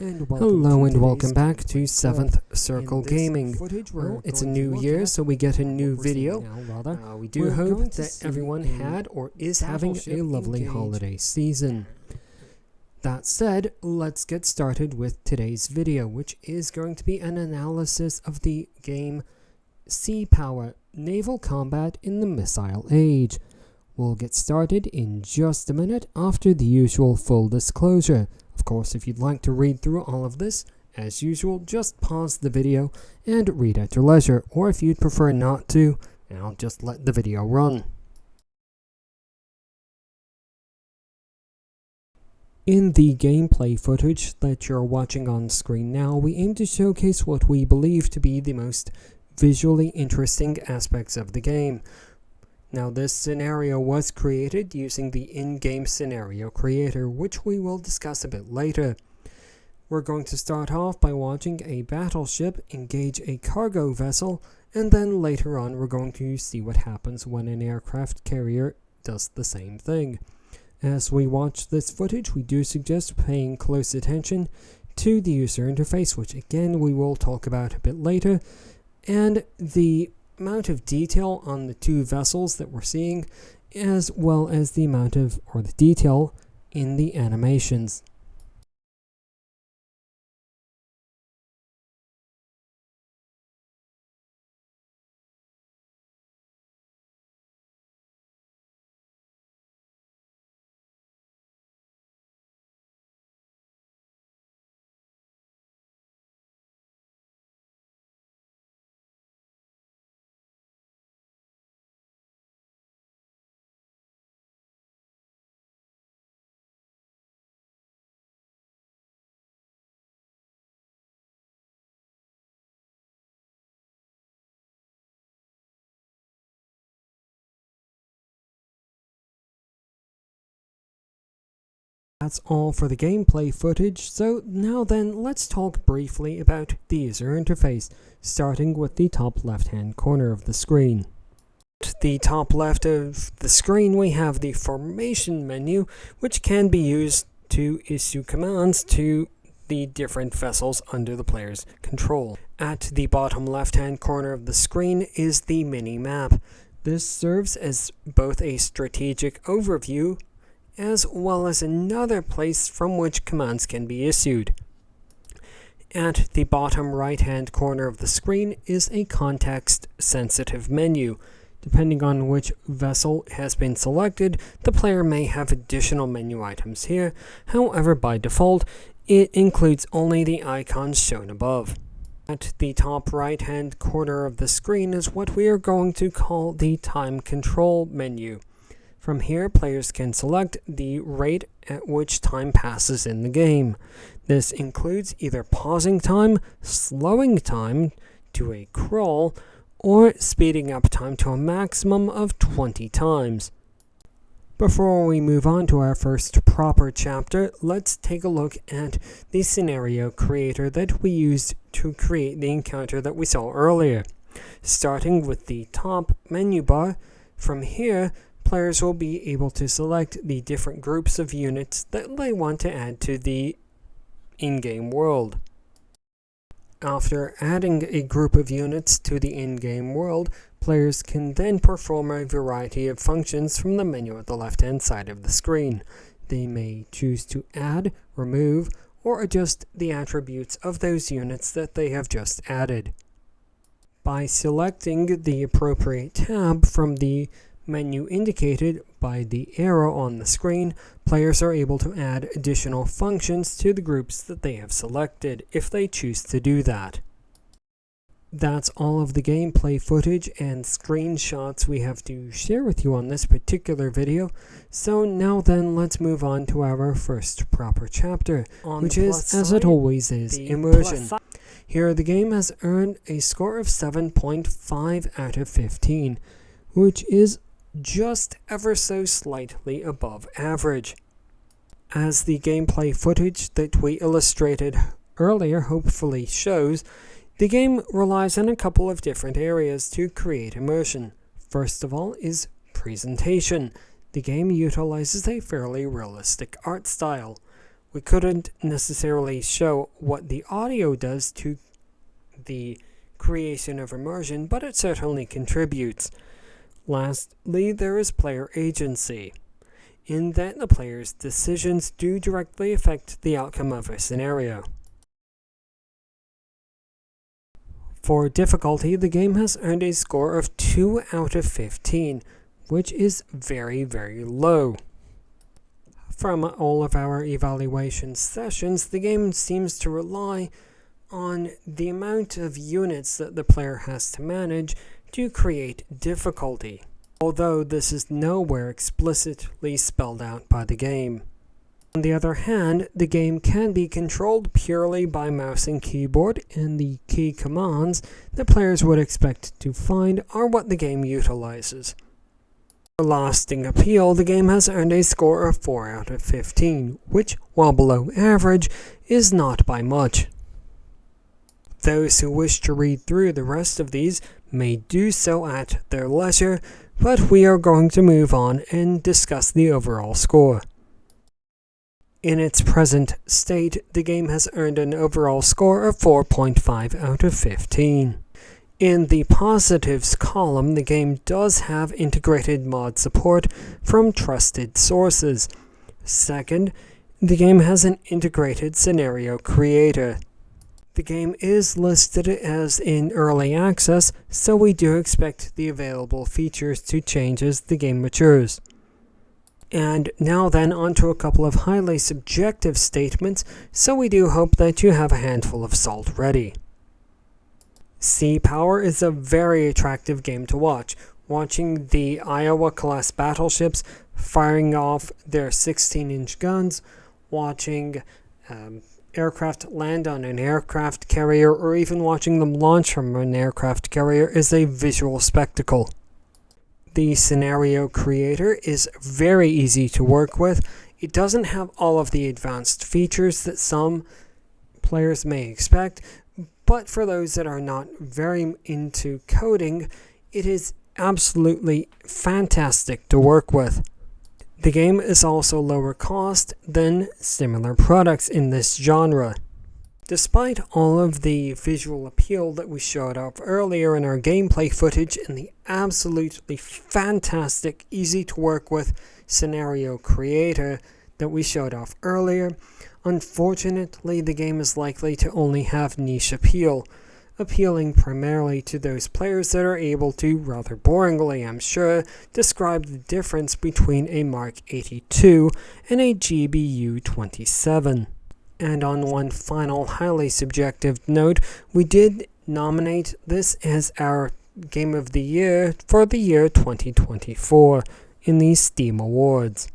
Hello and welcome back to 7th Circle Gaming. Well, it's a new year, so we get a new video. We do hope that everyone had or is having a lovely holiday season. That said, let's get started with today's video, which is going to be an analysis of the game Sea Power Naval Combat in the Missile Age. We'll get started in just a minute after the usual full disclosure. Of course, if you'd like to read through all of this, as usual, just pause the video and read at your leisure, or if you'd prefer not to, I'll just let the video run. In the gameplay footage that you're watching on screen now, we aim to showcase what we believe to be the most visually interesting aspects of the game. Now, this scenario was created using the in-game scenario creator, which we will discuss a bit later. We're going to start off by watching a battleship engage a cargo vessel, and then later on we're going to see what happens when an aircraft carrier does the same thing. As we watch this footage, we do suggest paying close attention to the user interface, which again we will talk about a bit later, and the amount of detail on the two vessels that we're seeing, as well as the amount of, or the detail in the animations. That's all for the gameplay footage, so now then let's talk briefly about the user interface, starting with the top left hand corner of the screen. At the top left of the screen we have the formation menu, which can be used to issue commands to the different vessels under the player's control. At the bottom left hand corner of the screen is the mini-map. This serves as both a strategic overview as well as another place from which commands can be issued. At the bottom right-hand corner of the screen is a context-sensitive menu. Depending on which vessel has been selected, the player may have additional menu items here. However, by default, it includes only the icons shown above. At the top right-hand corner of the screen is what we are going to call the time control menu. From here, players can select the rate at which time passes in the game. This includes either pausing time, slowing time to a crawl, or speeding up time to a maximum of 20 times. Before we move on to our first proper chapter, let's take a look at the scenario creator that we used to create the encounter that we saw earlier. Starting with the top menu bar, from here, players will be able to select the different groups of units that they want to add to the in-game world. After adding a group of units to the in-game world, players can then perform a variety of functions from the menu at the left-hand side of the screen. They may choose to add, remove, or adjust the attributes of those units that they have just added. By selecting the appropriate tab from the menu indicated by the arrow on the screen, players are able to add additional functions to the groups that they have selected, if they choose to do that. That's all of the gameplay footage and screenshots we have to share with you on this particular video. So now then, let's move on to our first proper chapter, which is, as it always is, immersion. Here the game has earned a score of 7.5 out of 15, which is just ever so slightly above average. As the gameplay footage that we illustrated earlier hopefully shows, the game relies on a couple of different areas to create immersion. First of all is presentation. The game utilizes a fairly realistic art style. We couldn't necessarily show what the audio does to the creation of immersion, but it certainly contributes. Lastly, there is player agency, in that the player's decisions do directly affect the outcome of a scenario. For difficulty, the game has earned a score of 2 out of 15, which is very, very low. From all of our evaluation sessions, the game seems to rely on the amount of units that the player has to manage to create difficulty, although this is nowhere explicitly spelled out by the game. On the other hand, the game can be controlled purely by mouse and keyboard, and the key commands that players would expect to find are what the game utilizes. For lasting appeal, the game has earned a score of 4 out of 15, which, while below average, is not by much. Those who wish to read through the rest of these may do so at their leisure, but we are going to move on and discuss the overall score. In its present state, the game has earned an overall score of 4.5 out of 15. In the positives column, the game does have integrated mod support from trusted sources. Second, the game has an integrated scenario creator. The game is listed as in early access, so we do expect the available features to change as the game matures. And now then, onto a couple of highly subjective statements, so we do hope that you have a handful of salt ready. Sea Power is a very attractive game to watch. Watching the Iowa-class battleships firing off their 16-inch guns, watching aircraft land on an aircraft carrier, or even watching them launch from an aircraft carrier is a visual spectacle. The scenario creator is very easy to work with. It doesn't have all of the advanced features that some players may expect, but for those that are not very into coding, it is absolutely fantastic to work with. The game is also lower cost than similar products in this genre. Despite all of the visual appeal that we showed off earlier in our gameplay footage and the absolutely fantastic, easy to work with scenario creator that we showed off earlier, unfortunately the game is likely to only have niche appeal, appealing primarily to those players that are able to, rather boringly I'm sure, describe the difference between a Mark 82 and a GBU 27. And on one final highly subjective note, we did nominate this as our Game of the Year for the year 2024 in the Steam Awards.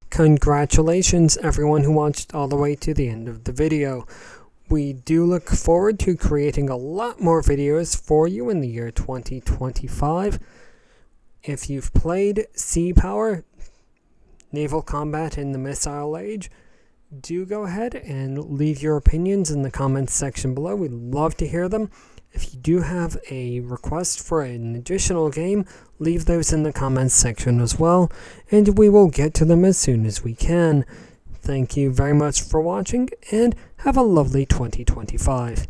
Congratulations everyone who watched all the way to the end of the video. We do look forward to creating a lot more videos for you in the year 2025. If you've played Sea Power, Naval Combat in the Missile Age, do go ahead and leave your opinions in the comments section below. We'd love to hear them. If you do have a request for an additional game, leave those in the comments section as well, and we will get to them as soon as we can. Thank you very much for watching, and have a lovely 2025.